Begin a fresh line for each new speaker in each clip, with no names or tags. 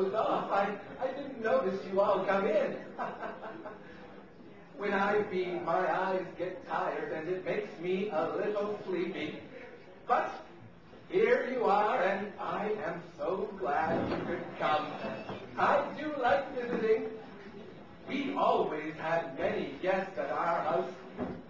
dozed off. I didn't notice you all come in. When I feed, my eyes get tired and it makes me a little sleepy. But here you are, and I am so glad you could come. I do like visiting. We always had many guests at our house,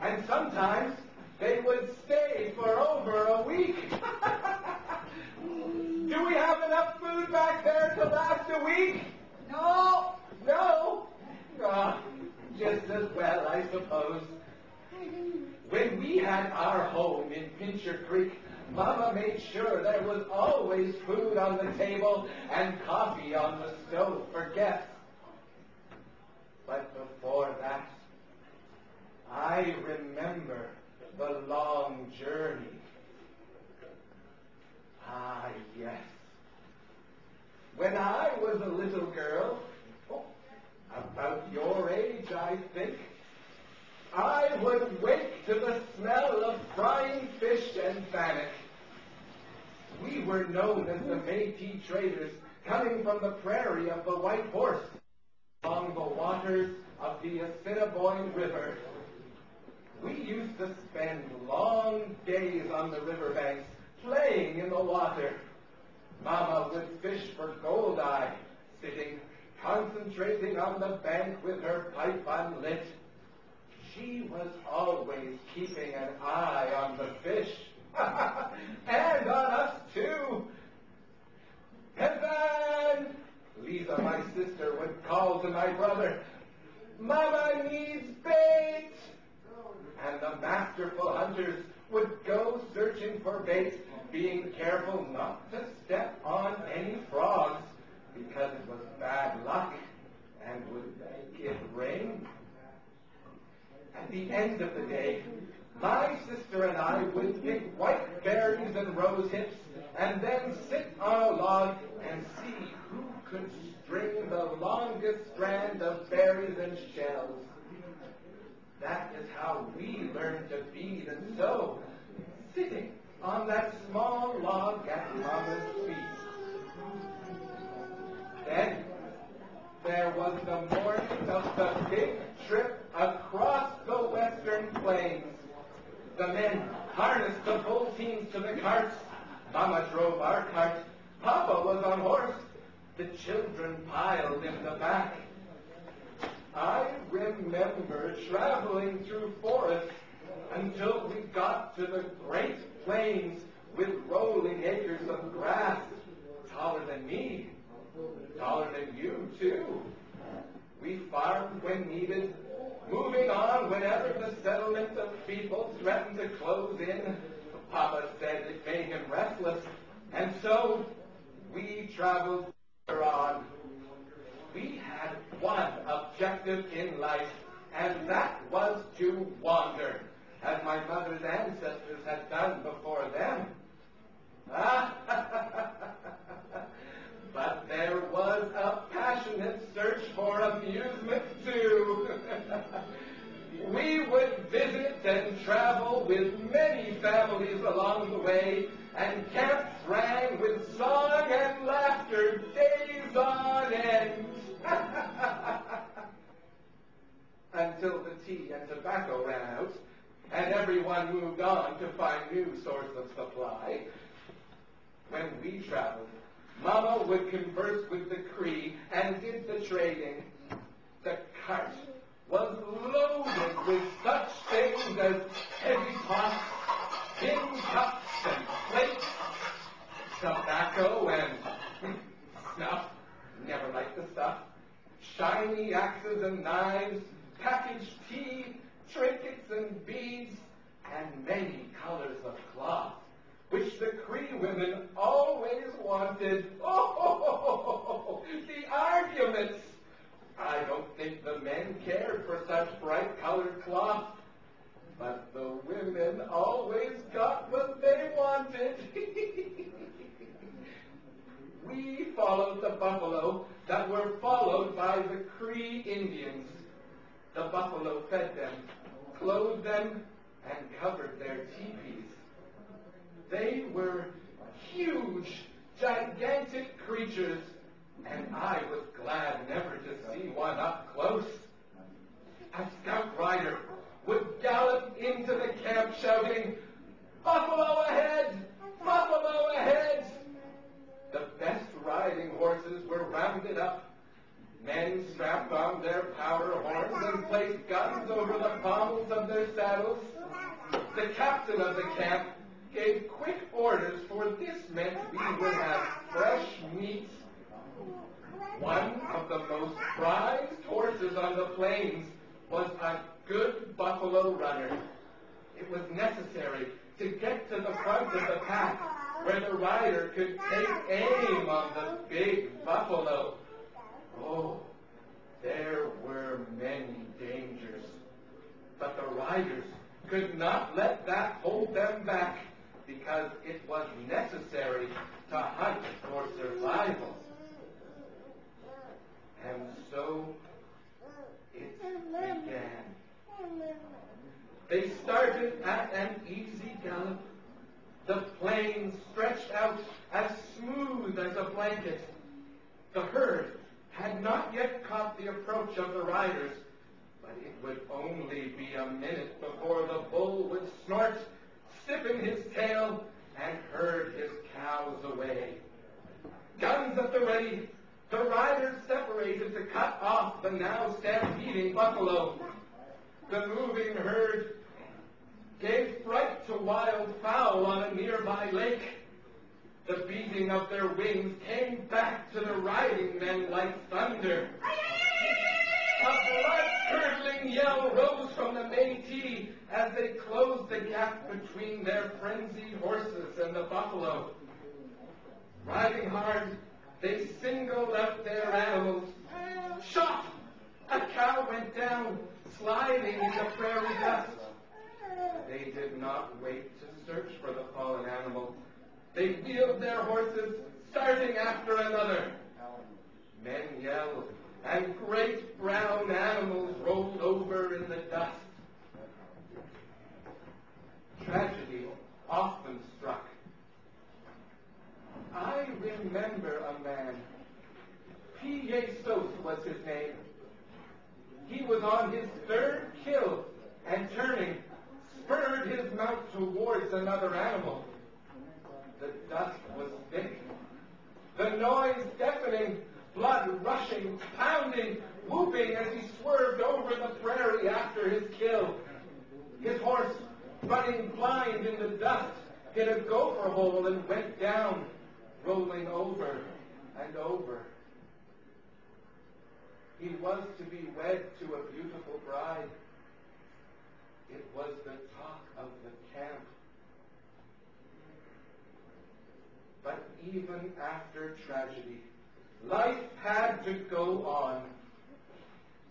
and sometimes they would stay for over a week. Do we have enough food back there to last a week?
No.
No? Oh, just as well, I suppose. When we had our home in Pincher Creek, Mama made sure there was always food on the table and coffee on the stove for guests. But before that, I remember the long journey. Ah, yes. When I was a little girl, about your age, I think, I would wake to the smell of frying fish and bannock. We were known as the Metis traders, coming from the prairie of the White Horse, along the waters of the Assiniboine River. We used to spend long days on the riverbanks, playing in the water. Mama would fish for goldeye, sitting, concentrating on the bank with her pipe unlit. She was always keeping an eye on the fish, and on us too. Kevin! Lisa, my sister, would call to my brother, Mama needs bait! And the masterful hunters would go searching for bait, being careful not to step on any frogs, because it was bad luck and would make it rain. At the end of the day, my sister and I would pick white berries and rose hips, and then sit on a log and see who could string the longest strand of berries and shells. That is how we learned to feed and sew, sitting on that small log at Mama's feet. Then there was the morning of the big trip across the western plains. The men harnessed the bull teams to the carts. Mama drove our cart. Papa was on horse. The children piled in the back. I remember traveling through forests until we got to the great plains with rolling acres of grass, taller than me, taller than you, too. We farmed when needed, moving on whenever the settlement of people threatened to close in. Papa said it made him restless, and so we traveled on. We had one objective in life, and that was to wander, as my mother's ancestors had done before them. But there was a passionate search for amusement, too. We would visit and travel with many families along the way, and camps rang with song and laughter days on end. Until the tea and tobacco ran out, and everyone moved on to find new sources of supply. When we traveled, Mama would converse with the Cree and did the trading. The cart was loaded with such things as heavy pots, tin cups and plates, tobacco and snuff, never liked the stuff, shiny axes and knives, packaged tea, trinkets and beads, and many colors of cloth, which the Cree women always wanted. Oh, the arguments! I don't think the men cared for such bright-colored cloth, but the women always got what they wanted. We followed the buffalo that were followed by the Cree Indians. The buffalo fed them, clothed them, and covered their teepees. They were huge, gigantic creatures and I was glad never to see one up close. A scout rider would gallop into the camp shouting, "Buffalo ahead! Buffalo ahead!" The best riding horses were rounded up. Men strapped on their powder horns and placed guns over the pommels of their saddles. The captain of the camp gave quick orders, for this meant we would have fresh meat. One of the most prized horses on the plains was a good buffalo runner. It was necessary to get to the front of the pack, where the rider could take aim on the big buffalo. Oh, there were many dangers, but the riders could not let that hold them back, because it was necessary to hunt for survival. And so it began. They started at an easy gallop. The plain stretched out as smooth as a blanket. The herd had not yet caught the approach of the riders, but it would only be a minute before the bull would snort, stiffen his tail, and herd his cows away. Guns at the ready, the riders separated to cut off the now stampeding buffalo. The moving herd gave fright to wild fowl on a nearby lake. The beating of their wings came back to the riding men like thunder. A blood-curdling yell rose from the Metis as they closed the gap between their frenzied horses and the buffalo. Riding hard, they singled out their animals. Shot! A cow went down, sliding in the prairie dust. They did not wait to search for the fallen animal. They wheeled their horses, starting after another. Men yelled, and great brown animals rolled over in the dust. Tragedy often struck. I remember a man. Jesus was his name. He was on his third kill, and turning, spurred his mount towards another animal. The dust was thick, the noise deafening, blood rushing, pounding, whooping as he swerved over the prairie after his kill. His horse, running blind in the dust, hit a gopher hole and went down, rolling over and over. He was to be wed to a beautiful bride. It was the talk of the camp. But even after tragedy, life had to go on.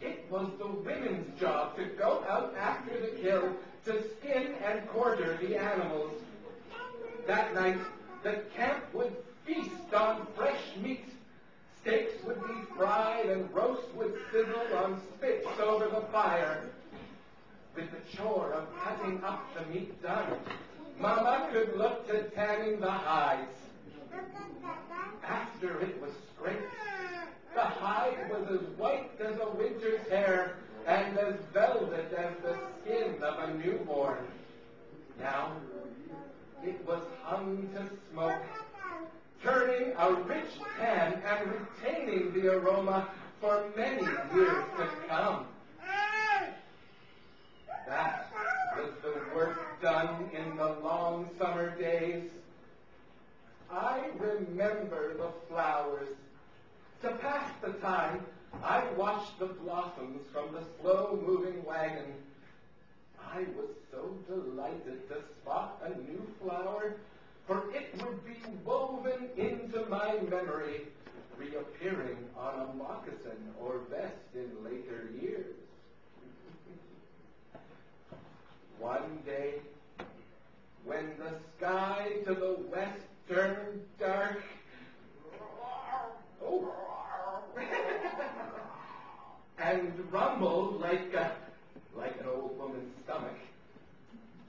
It was the women's job to go out after the kill, to skin and quarter the animals. That night, the camp would feast on fresh meat. Steaks would be fried and roast would sizzle on spits over the fire. With the chore of cutting up the meat done, Mama could look to tanning the hides. After it was scraped, the hide was as white as a winter's hair and as velvet as the skin of a newborn. Now, it was hung to smoke, turning a rich tan and retaining the aroma for many years to come. That was the work done in the long summer days. I remember the flowers. To pass the time, I watched the blossoms from the slow-moving wagon. I was so delighted to spot a new flower, for it would be woven into my memory, reappearing on a moccasin or vest in later years. One day, when the sky to the west turned dark, and rumbled like an old woman's stomach,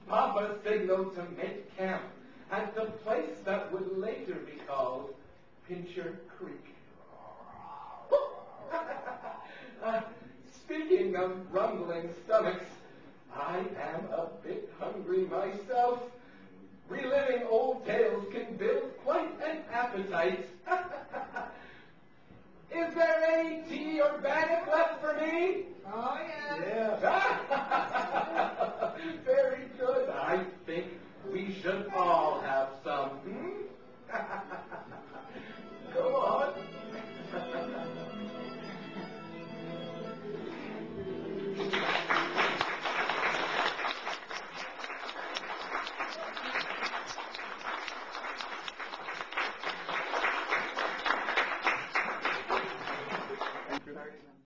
Papa signaled to make camp at the place that would later be called Pincher Creek. Speaking of rumbling stomachs, I am a bit hungry myself. Reliving old tales can build quite an appetite. Is there any tea or bannock left for me?
Oh, yeah.
Yeah. Very good. I think we should all have some.